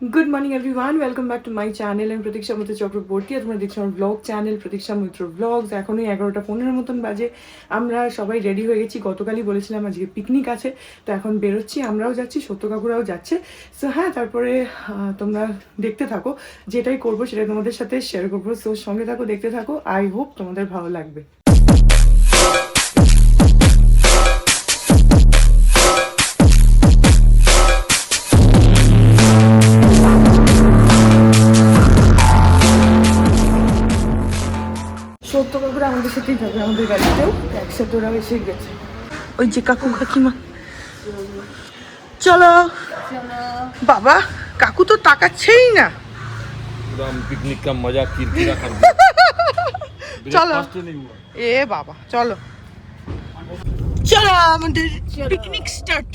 Good morning everyone, welcome back to my channel. আমি প্রতীক্ষা মিত্র চক্রবর্তী। তোমরা দেখছো আমার ব্লগ চ্যানেল প্রতীক্ষা মিত্র ব্লগস। এখনই 11:15 মতন বাজে। আমরা সবাই রেডি হয়ে গেছি। গতকালই বলেছিলাম আজকে পিকনিক আছে, তো এখন বেরোচ্ছি। আমরাও যাচ্ছি, সত্য কাকুরাও যাচ্ছে। সো হ্যাঁ, তারপরে তোমরা দেখতে থাকো। যেটাই করবো সেটা তোমাদের সাথে শেয়ার করবো। সো সঙ্গে থাকো, দেখতে থাকো। আই হোপ তোমাদের ভালো লাগবে। সত্য কাকুরা আমাদের সাথেই যাবে, আমাদের গাড়িতেও একসাথে ওরাও এসে গেছে। ওই যে কাকু কাকিমা, চলো বাবা। কাকু তো তাকাচ্ছেই না। पिकनिक का मजा किरकिरा कर চলো এ বাবা, চলো চলো আমাদের পিকনিক স্টার্ট।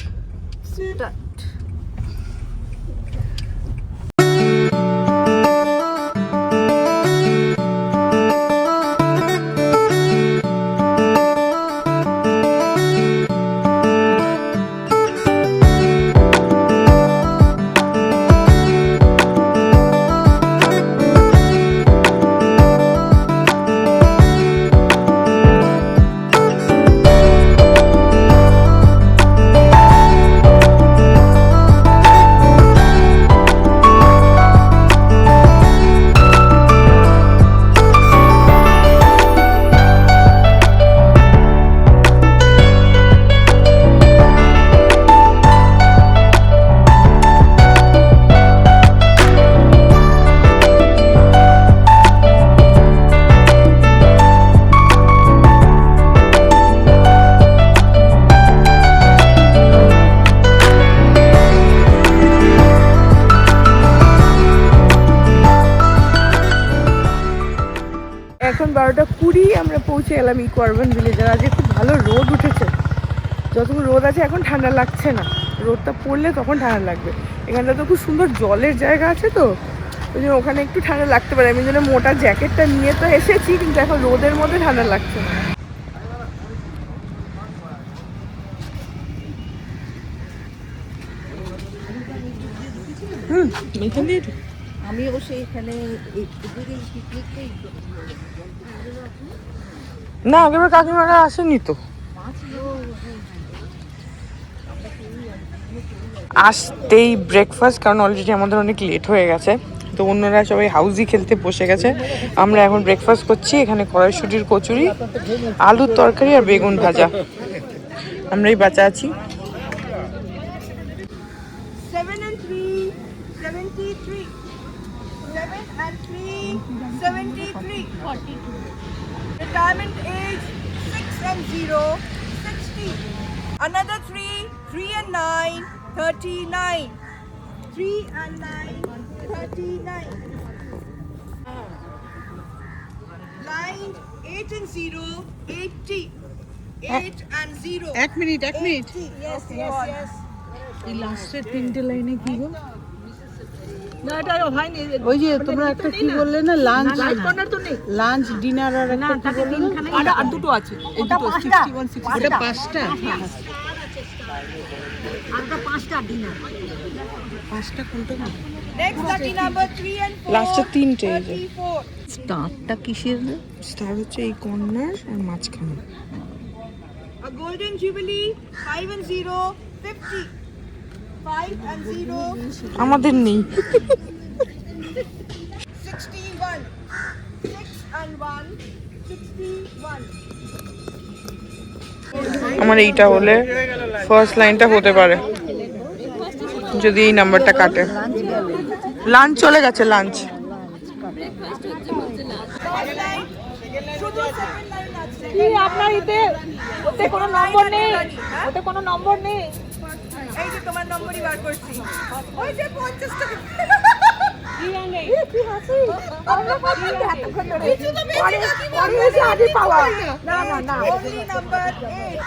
এখন 12:20 আমরা পৌঁছে গেলাম ইকো আরবান ভিলেজ। আর আজকে খুব ভালো রোদ উঠেছে। যতক্ষণ রোদ আছে এখন ঠান্ডা লাগছে না, রোদটা পড়লে তখন ঠান্ডা লাগবে। এখানটা তো খুব সুন্দর জলের জায়গা আছে, তো ওই জন্য ওখানে একটু ঠান্ডা লাগতে পারে। আমি জন্য মোটা জ্যাকেটটা নিয়ে তো এসেছি, কিন্তু এখন রোদের মধ্যে ঠান্ডা লাগছে না। আমি অবশ্যই এখানে না, আগেবার কাকিমারা আসেনি তো। আসতেই ব্রেকফাস্ট, কারণ অলরেডি আমাদের অনেক লেট হয়ে গেছে। তো অন্যরা সবাই হাউজি খেলতে বসে গেছে। আমরা এখন ব্রেকফাস্ট করছি। এখানে কড়াইশুটির কচুরি, আলুর তরকারি আর বেগুন ভাজা। আমরাই বাঁচা আছি। 7 and 3, 73. 7 and 3, 73. 42. Retirement age 6 and 0, 60. Another 3 and 9, 39. 3 and 9, 39. Line 8 and 0, 80. 8 and 0. এক মিনিট 80. Yes, yes. এই লাস্টের তিনটে লাইনে কি গো? না, এটা হয়নি। ওই যে তোমরা একটা কি বললে না, লাঞ্চ রাইট কর্নার তো নেই। লাঞ্চ ডিনার আর একটা কি বললে? আর দুটো আছে। এই দুটো 61, 60. ওটা পাঁচটা আরটা পাঁচটা ডিনার। পাঁচটা কোনটা না? Next lucky number 3 and 4. লাস্টের তিনটে এই যে। 34. স্টারটা কিসের? স্টার হচ্ছে এই কর্নার আর মাঝখানে। A golden jubilee 5 and 0, 50. 5 and 0, আমাদের নেই। 61. 6 and 1, 61. আমার এইটা হলে ফার্স্ট লাইনটা হতে পারে, যদি এই নাম্বারটা কাটে। লাঞ্চ চলে গেছে, লাঞ্চ। শুধু সেকেন্ড লাইন আছে। কি আপনার ওতে কোনো নম্বর নেই? ওতে কোনো নম্বর নেই। এই যে তোমার নম্বরই বার করছি। ওই যে 50 টাকা। কি জানে? কি হাসি। আমরা পাচ্ছি এতক্ষণ ধরে। কিছু তো পরে এসে আগে পাওয়া। না না না। Only number 8.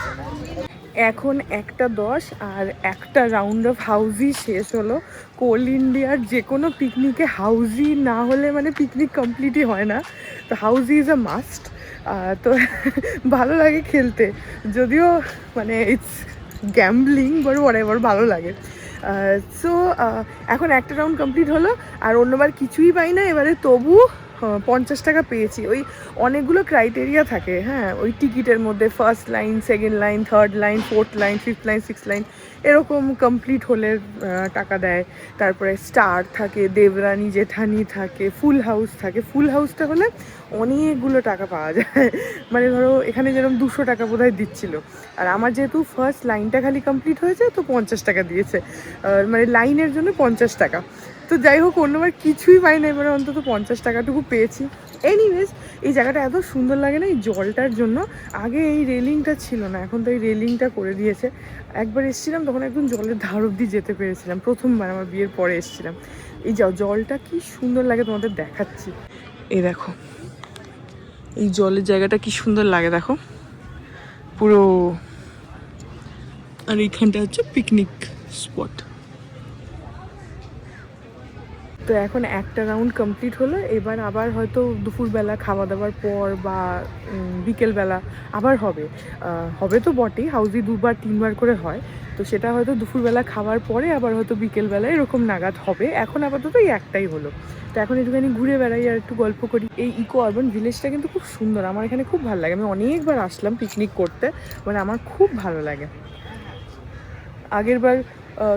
এখন 1:10 আর একটা রাউন্ড অফ হাউজি শেষ হলো। কোল ইন্ডিয়ার যে কোনো পিকনিকে হাউজি না হলে মানে পিকনিক কমপ্লিটই হয় না। তো হাউজি ইজ আ মাস্ট। তো ভালো লাগে খেলতে, যদিও মানে ইটস গ্যাম্বলিং, বাট হোয়াটএভার, ভালো লাগে। সো এখন একটা রাউন্ড কমপ্লিট হলো, আর অন্যবার কিছুই পাই না, এবারে তবু 50 টাকা পেয়েছি। ওই অনেকগুলো ক্রাইটেরিয়া থাকে, হ্যাঁ, ওই টিকিটের মধ্যে first line, second line, third line, fourth line, fifth line, six line, এরকম কমপ্লিট হলে টাকা দেয়। তারপরে স্টার থাকে, দেবরানী জেঠানি থাকে, ফুল হাউস থাকে। ফুল হাউসটা হলে অনেকগুলো টাকা পাওয়া যায়, মানে ধরো এখানে যেরকম 200 টাকা বোধহয় দিচ্ছিল, আর আমার যেহেতু ফার্স্ট লাইনটা খালি কমপ্লিট হয়েছে তো 50 টাকা দিয়েছে, মানে লাইনের জন্য 50 টাকা। তো যাই হোক, অন্যবার কিছুই পাই না, এবারে অন্তত 50 টাকাটুকু পেয়েছি। এনিওয়েজ, এই জায়গাটা এত সুন্দর লাগে না এই জলটার জন্য। আগে এই রেলিংটা ছিল না, এখন তো এই রেলিংটা করে দিয়েছে। একবার এসেছিলাম তখন একদম জলের ধার অব্দি যেতে পেরেছিলাম, প্রথমবার আমার বিয়ের পরে এসেছিলাম। এই জলটা কি সুন্দর লাগে তোমাদের দেখাচ্ছি। এই দেখো এই জলের জায়গাটা কি সুন্দর লাগে, দেখো পুরো। আর এইখানটা হচ্ছে পিকনিক স্পট। তো এখন একটা রাউন্ড কমপ্লিট হলো, এবার আবার হয়তো দুপুরবেলা খাওয়া দাওয়ার পর বা বিকেলবেলা আবার হবে। হবে তো বটেই, হাউসি 2-3বার করে হয়, তো সেটা হয়তো দুপুরবেলা খাওয়ার পরে আবার হয়তো বিকেলবেলা এরকম নাগাদ হবে। এখন আপাতত এই একটাই হলো। তো এখন একটুখানি ঘুরে বেড়াই আর একটু গল্প করি। এই ইকো আরবান ভিলেজটা কিন্তু খুব সুন্দর, আমার এখানে খুব ভালো লাগে। আমি অনেকবার আসলাম পিকনিক করতে, মানে আমার খুব ভালো লাগে। আগেরবার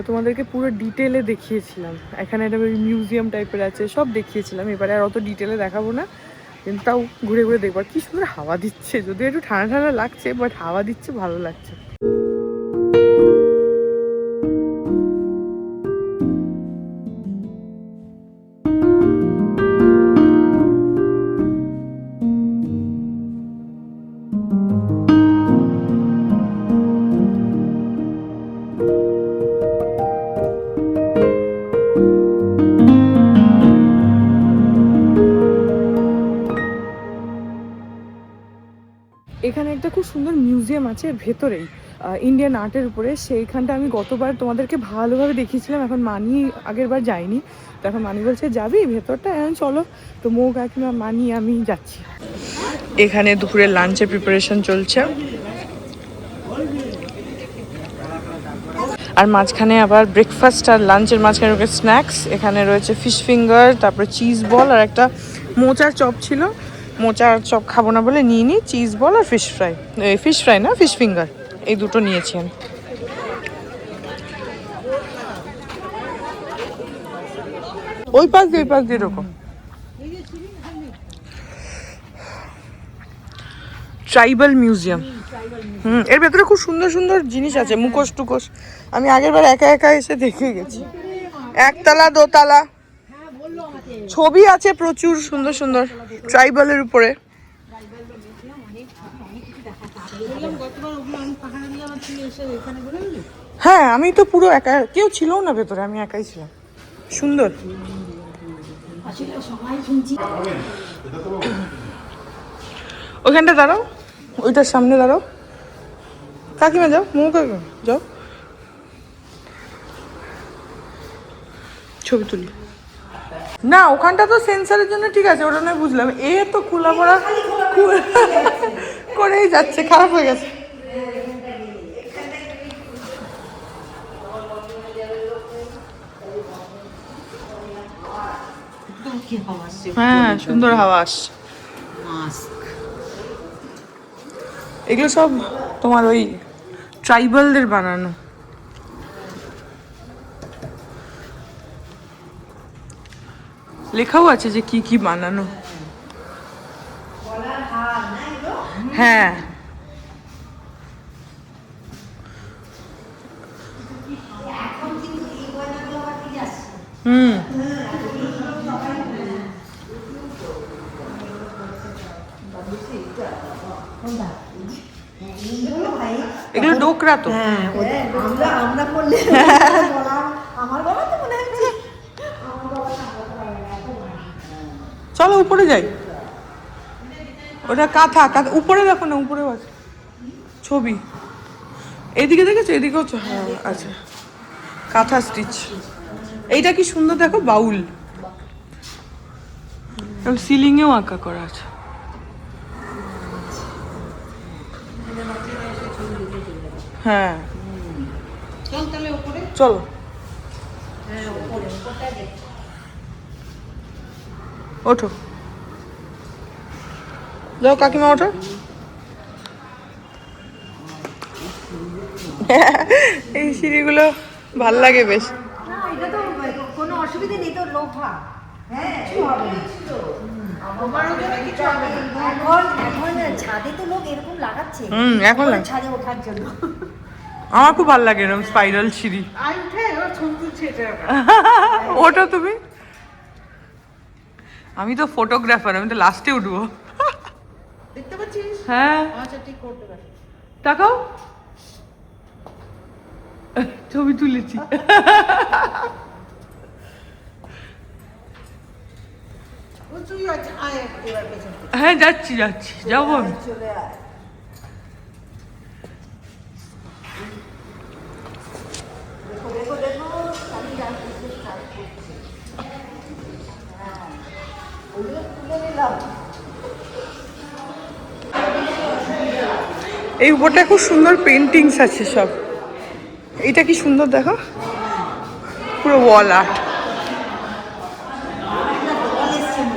তোমাদেরকে পুরো ডিটেলে দেখিয়েছিলাম, এখানে একটা মিউজিয়াম টাইপের আছে, সব দেখিয়েছিলাম। এবারে আর অত ডিটেলে দেখাবো না, কিন্তু তাও ঘুরে ঘুরে দেখবার। কি সুন্দর হাওয়া দিচ্ছে, যদিও একটু ঠান্ডা ঠান্ডা লাগছে, বাট হাওয়া দিচ্ছে, ভালো লাগছে। এখানে একটা খুব সুন্দর মিউজিয়াম আছে ভেতরেই, ইন্ডিয়ান আর্টের উপরে। সেইখানটা আমি গতবার তোমাদেরকে ভালোভাবে দেখিয়েছিলাম, এখন মানি আগের বার যাইনি, তো এখন মানি বলছে যাবি ভেতরটা, এখন চলো। তো মৌ কাকিমা, মানি, আমি যাচ্ছি। এখানে দুপুরের লাঞ্চের প্রিপারেশন চলছে, আর মাঝখানে আবার ব্রেকফাস্ট আর লাঞ্চের মাঝখানে রয়েছে স্ন্যাক্স। এখানে রয়েছে ফিশ ফিঙ্গার, তারপরে চিজ বল, আর একটা মোচার চপ ছিল। মোচার চপ খাবো না বলে নিয়ে নিই চিজ বল আর ফিশ ফ্রাই। ফিশ ফ্রাই না, ফিশ ফিঙ্গার, এই দুটো নিয়েছি আমি। ওই পাশ দিয়ে এরকম ট্রাইবাল মিউজিয়াম। এর ভেতরে খুব সুন্দর সুন্দর জিনিস আছে, মুখোশ টুকোশ। আমি আগের বার একা একা এসে দেখে গেছি। একতলা, দোতলা, ছবি আছে প্রচুর সুন্দর সুন্দর ট্রাইবালের উপরে। হ্যাঁ, আমি তো পুরো একা, কেউ ছিল না ভেতরে, আমি একাই ছিলাম। সুন্দর। ওইখানটা দাঁড়াও, ওইটার সামনে দাঁড়াও। কাকিমা যাও, মৌ কাকিমা যাও, ছবি তুলি না। ওখানটা তো সেন্সারের জন্য ঠিক আছে, ওটা নয় বুঝলাম। এ তো খোলা পড়া করেই যাচ্ছে, খারাপ হয়ে গেছে। হ্যাঁ, সুন্দর হাওয়া আসছে। এগুলো সব তোমার ওই ট্রাইবালদের বানানো। লেখাও আছে যে কি কি বানানো। হ্যাঁ, এগুলো ডোকরা তো। আমরা করলে আমার বাবা তো মনে হচ্ছে। চলো উপরে যাই। ওটা কাঁথা, উপরে দেখো না, উপরে আছে ছবি। এইদিকে দেখেছো, এদিকেও হ্যাঁ আচ্ছা, কাঁথা স্টিচ। এইটা কি সুন্দর দেখো, বাউল, সিলিং এও আঁকা করা আছে। হ্যাঁ চলো। ওঠো, যাও কাকিমা ওঠো। এই সিঁড়িগুলো ভাল লাগে বেশ। এটা তো কোনো অসুবিধা নেই তো, লোভা। হ্যাঁ, এখন ছাদে তো লোক এরকম লাগাচ্ছে, এখন লাগে। ছাদে ওঠার জন্য। আমার খুব ভালো লাগে এরকম স্পাইরাল সিঁড়ি। ওঠো তুমি। আমি তো ফটোগ্রাফার, আমি তো লাস্টে উঠবো। দেখতে পাচ্ছিস? হ্যাঁ, আচ্ছা ঠিক করতে পারি। তাকাও, ছবি তুলেছি। তুই আয় এবার পেছন। হ্যাঁ যাচ্ছি যাচ্ছি, যাবো আমি। চলে আয়। দেখো দেখো দেখো, আমি রাখতে স্টার্ট করছি। হ্যাঁ, ওগুলো তুলে নিলাম। এই উপরটা খুব সুন্দর পেন্টিংস আছে সব। এইটা কি সুন্দর দেখো, পুরো ওয়াল আর্ট।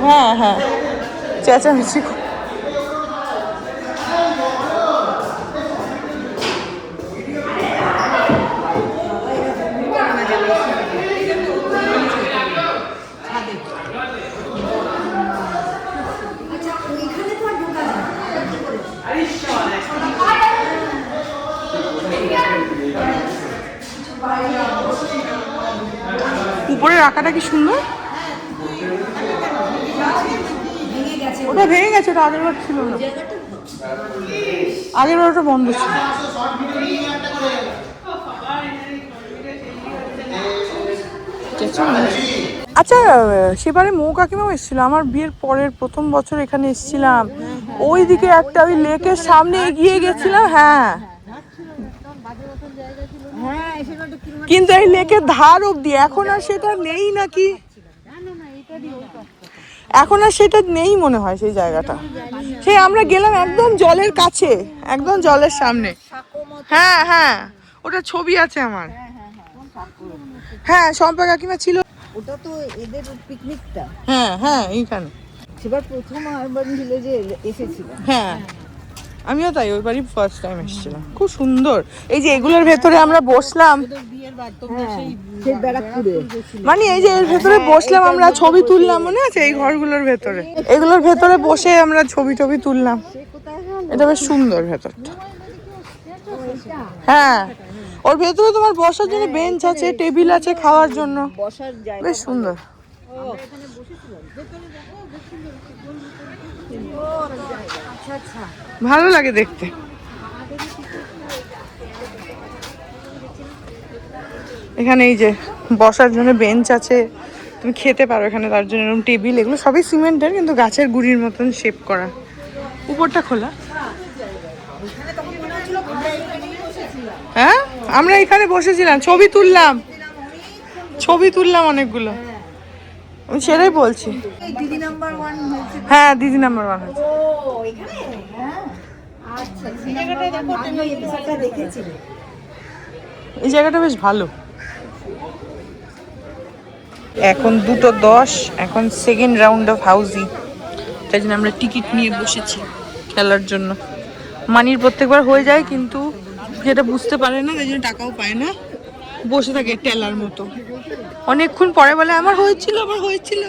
হ্যাঁ হ্যাঁ, চেঁচামেচি। আচ্ছা, ওইখানে তো আর ঢোকা যায় না। উপরে রাখাটা কি সুন্দর। ভেঙে গেছে। ওটা ভেঙে গেছে, ওটা আগের বার ছিল না, আগের বার ওটা বন্ধ ছিল। আচ্ছা, সেবারে মৌ কাকিমাও এসেছিল আমার বিয়ের পরের প্রথম বছর, এখানে এসেছিলাম। ওইদিকে একটা ওই লেকের সামনে এগিয়ে গেছিলাম। হ্যাঁ, হ্যাঁ, সেটা তো কিরকম কিন্তু এই লেকের ধার অব্দি, এখন আর সেটা নেই নাকি, এখন আর সেটা নেই মনে হয় সেই জায়গাটা। সেই আমরা গেলাম একদম জলের কাছে, একদম জলের সামনে। হ্যাঁ হ্যাঁ, ওটা ছবি আছে আমার। হ্যাঁ, শম্পা কাকিমা ছিল। ওটা তো এদের পিকনিকটা। হ্যাঁ হ্যাঁ, এইখানে। সেবার প্রথম আরবান ভিলেজে এসেছিল। হ্যাঁ, আমিও তাই, ওইবারই ফার্স্ট টাইম এসেছিলাম। খুব সুন্দর। এই যে এগুলোর ভেতরে আমরা বসলাম, সেই ব্যারাকপুরে। মানে এই যে এর ভেতরে বসলাম আমরা, ছবি তুললাম, মনে আছে? এই ঘরগুলোর ভেতরে, এগুলোর ভেতরে বসে আমরা ছবি টবি তুললাম। এটা বেশ সুন্দর ভেতরটা। হ্যাঁ, ওর ভেতরে তোমার বসার জন্য বেঞ্চ আছে, টেবিল আছে, খাওয়ার জন্য। বসার জায়গা বেশ সুন্দর, আচ্ছা আচ্ছা। ভালো লাগে দেখতে। এখানে এই যে বসার জন্য বেঞ্চ আছে, তুমি খেতে পারো এখানে, তার জন্য এরকম টেবিল। এগুলো সবই সিমেন্টের, কিন্তু গাছের গুড়ির মতন শেপ করা। উপরটা খোলা। হ্যাঁ, আমরা এখানে বসেছিলাম, ছবি তুললাম, ছবি তুললাম অনেকগুলো। আমি সেটাই বলছি। এই দিদি নাম্বার 1 হয়েছে। হ্যাঁ, দিদি নাম্বার 1 হয়েছে। ও, এখানে? হ্যাঁ। আচ্ছা, এই জায়গাটায় দেখো, আমি এই এপিসোডটা দেখেছি। এই জায়গাটা বেশ ভালো। এখন 2:10, এখন সেকেন্ড রাউন্ড অফ হাউজি। তাই জন্য আমরা টিকিট নিয়ে বসেছি খেলার জন্য। মানির প্রত্যেকবার হয়ে যায়, কিন্তু যেটা বুঝতে পারে না, তাই জন্য টাকাও পায় না, বসে থাকে টেলার মতো। অনেকক্ষণ পরে বলে আমার হয়েছিল, আমার হয়েছিল।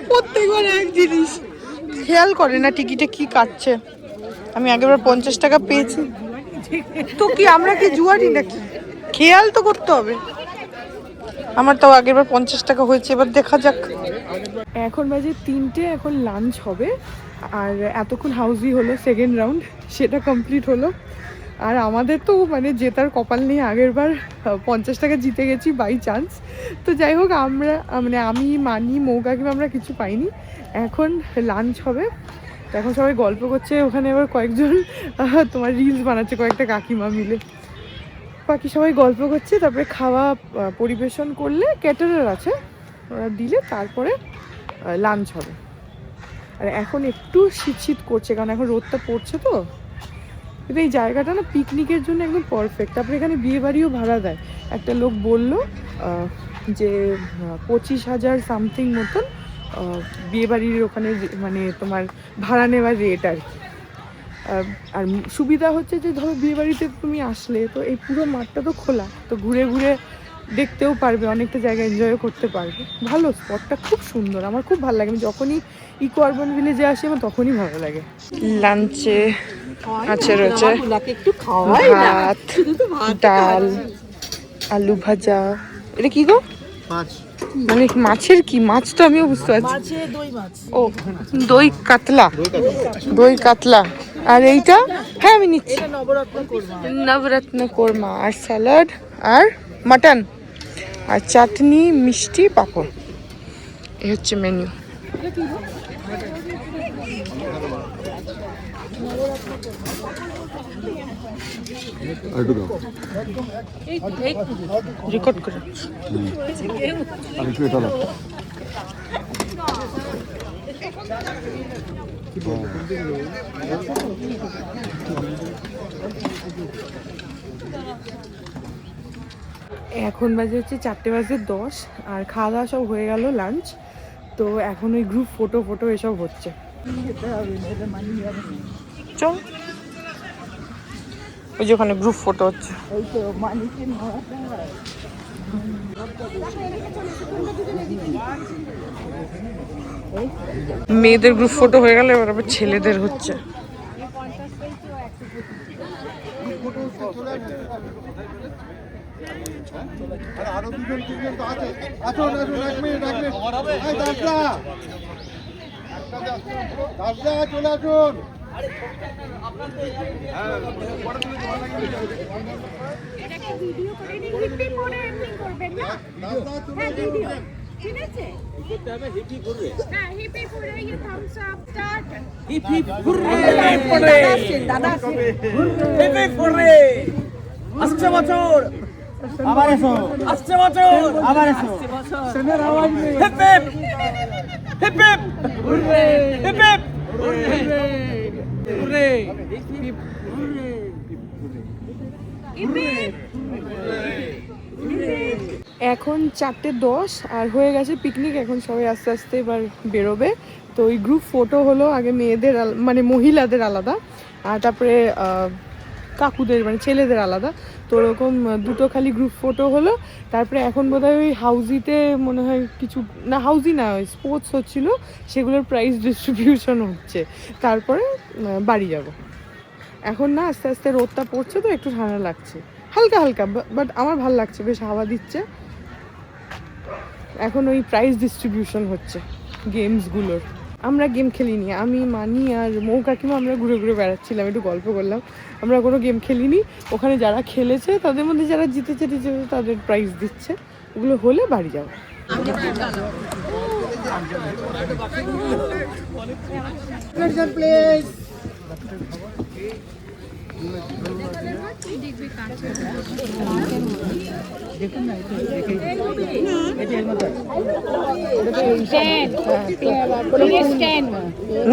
প্রত্যেকবার এক জিনিস, খেয়াল করে না টিকিটে কি কাটছে। আমি আগেরবার 50 টাকা পেয়েছি, তো কি আমরা কি জুয়ারি নাকি? খেয়াল তো করতে হবে। আমার তাও আগেরবার 50 টাকা হয়েছে, এবার দেখা যাক। এখন বাজে 3টে, এখন লাঞ্চ হবে। আর এতক্ষণ হাউজি হলো, সেকেন্ড রাউন্ড সেটা কমপ্লিট হলো। আর আমাদের তো মানে জেতার কপাল নেই, আগেরবার 50 টাকা জিতে গেছি বাই চান্স। তো যাই হোক, আমরা মানে আমি, মানি, মৌ কাকিমা আমরা কিছু পাইনি। এখন লাঞ্চ হবে, তো এখন সবাই গল্প করছে। ওখানে এবার কয়েকজন তোমার রিলস বানাচ্ছে, কয়েকটা কাকিমা মিলে। বাকি সবাই গল্প করছে, তারপরে খাওয়া পরিবেশন করলে ক্যাটারার আছে, ওরা দিলে তারপরে লাঞ্চ হবে। আর এখন একটু শীত শীত করছে, কারণ এখন রোদটা পড়ছে, তো কিন্তু এই জায়গাটা না পিকনিকের জন্য একদম পারফেক্ট। তারপরে এখানে বিয়ে বাড়িও ভাড়া দেয়। একটা লোক বলল যে 25,000 সামথিং মতন বিয়েবাড়ির ওখানে মানে তোমার ভাড়া নেওয়ার রেট আর কি। আর সুবিধা হচ্ছে যে ধরো বিয়েবাড়িতে তুমি আসলে তো এই পুরো মাঠটা তো খোলা, তো ঘুরে ঘুরে দেখতেও পারবে, অনেকটা জায়গা এনজয়ও করতে পারবে। ভালো স্পটটা, খুব সুন্দর, আমার খুব ভালো লাগে। আমি যখনই ইকো আরবান ভিলেজে আসি আমার তখনই ভালো লাগে। লাঞ্চে আছে রয়েছে ভাত, ডাল, আলু ভাজা। এটা কি গো? মানে মাছের কি? মাছ তো আমিও বুঝতে পারছি। ও দই কাতলা, দই কাতলা। আর এইটা হ্যাঁ আমি নিচ্ছি, নবরত্ন কোরমা। আর স্যালাড আর মাটন আর চাটনি, মিষ্টি, পাঁপড়। এই হচ্ছে মেনু। রেকর্ড করে এখন বাজে হচ্ছে 4:10 আর খাওয়া দাওয়া সব হয়ে গেল, লাঞ্চ। তো এখন ওই গ্রুপ ফটো এসব হচ্ছে। চল ওই যে ওখানে গ্রুপ ফটো হচ্ছে। মেয়েদের গ্রুপ ফটো হয়ে গেল, এবার আবার ছেলেদের হচ্ছে। আরো দুজন তিনজন তো আছে। আসুন আসুন, 1 মিনিট 1 মিনিট। এই দাসদা চলে আসুন। আসছে বছর আবার এসো, আসছে বছর আবার এসো। সেনের আওয়াজ নেই। Hip hip hip hip hurray, hip hip hurray, hurray, hip hip hurray, hip hip hurray. এখন 4:10 আর হয়ে গেছে পিকনিক। এখন সবাই আস্তে আস্তে এবার বেরোবে। তো ওই গ্রুপ ফটো হলো, আগে মেয়েদের মানে মহিলাদের আলাদা, আর তারপরে কাকুদের মানে ছেলেদের আলাদা। তো ওরকম দুটো খালি গ্রুপ ফটো হলো। তারপরে এখন বোধহয় ওই হাউজিতে মনে হয় কিছু না, হাউজি না, ওই স্পোর্টস হচ্ছিল, সেগুলোর প্রাইজ ডিস্ট্রিবিউশন হচ্ছে। তারপরে বাড়ি যাব। এখন না আস্তে আস্তে রোদটা পড়ছে, তো একটু ঠান্ডা লাগছে হালকা হালকা, বাট আমার ভালো লাগছে, বেশ হাওয়া দিচ্ছে। এখন ওই প্রাইজ ডিস্ট্রিবিউশন হচ্ছে গেমসগুলোর। আমরা গেম খেলিনি, আমি মানি আর মৌ কাকিমা আমরা ঘুরে ঘুরে বেড়াচ্ছিলাম, একটু গল্প করলাম। আমরা কোনো গেম খেলিনি। ওখানে যারা খেলেছে তাদের মধ্যে যারা জিতেছে তাদের প্রাইজ দিচ্ছে। ওগুলো হলে বাড়ি যাবো।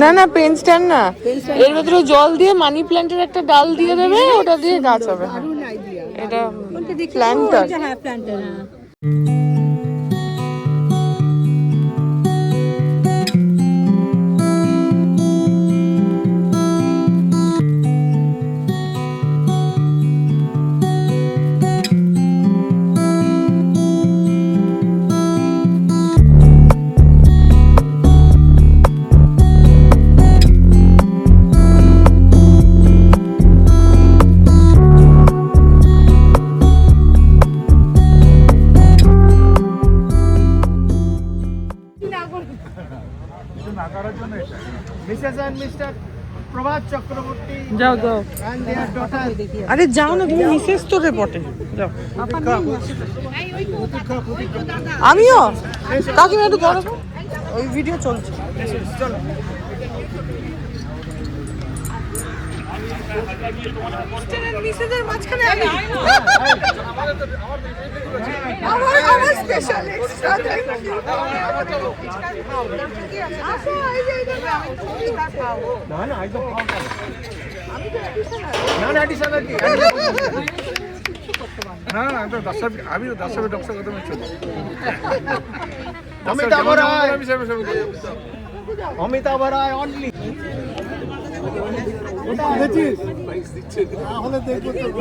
না না, পেন স্ট্যান্ড না, এর ভেতরে জল দিয়ে মানি প্ল্যান্টের একটা ডাল দিয়ে দেবে, ওটা দিয়ে গাছ হবে। এটা প্ল্যান্টার। যাও যাও, আরে যাও না, তুমি মিসেস তো রিপোর্টে যাও। আমিও কাকিমা একটু করো, ওই ভিডিও চলছে। মিসেসের মাঝখানে আমার স্পেশাল এক্সট্রা থ্যাংক ইউ আসো এই যে এইটা আমি তো ফুচকা খাবো না না একদম না না এডিশনাল কি না না তো 10 আমি 10 ডক্টর কথা বলছি অমিতাভ রায় অমিতাভ রায় অনলি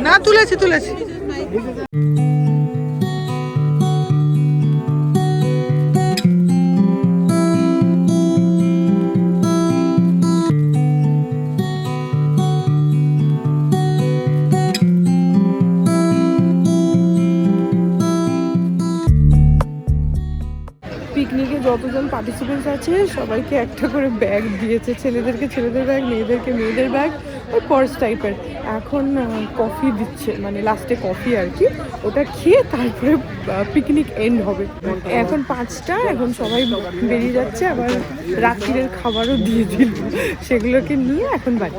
না তুলেছি পিকনিকে যতজন পার্টিসিপেন্টস আছে সবাইকে একটা করে ব্যাগ দিয়েছে, ছেলেদেরকে ছেলেদের ব্যাগ, মেয়েদেরকে মেয়েদের ব্যাগ, ওই পার্স টাইপের। এখন কফি দিচ্ছে, মানে লাস্টে কফি আর কি, ওটা খেয়ে তারপরে পিকনিক এন্ড হবে। এখন 5টা, এখন সবাই বেরিয়ে যাচ্ছে, আবার রাত্রিরের খাবারও দিয়ে দিল, সেগুলোকে নিয়ে এখন বাড়ি।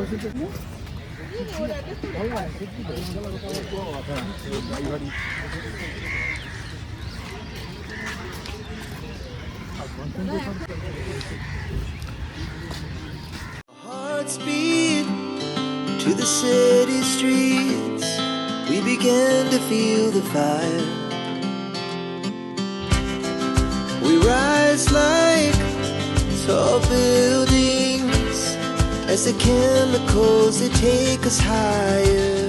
Hearts beat to the city streets. We began to feel the fire. We rise like tall buildings as the chemicals they take us higher.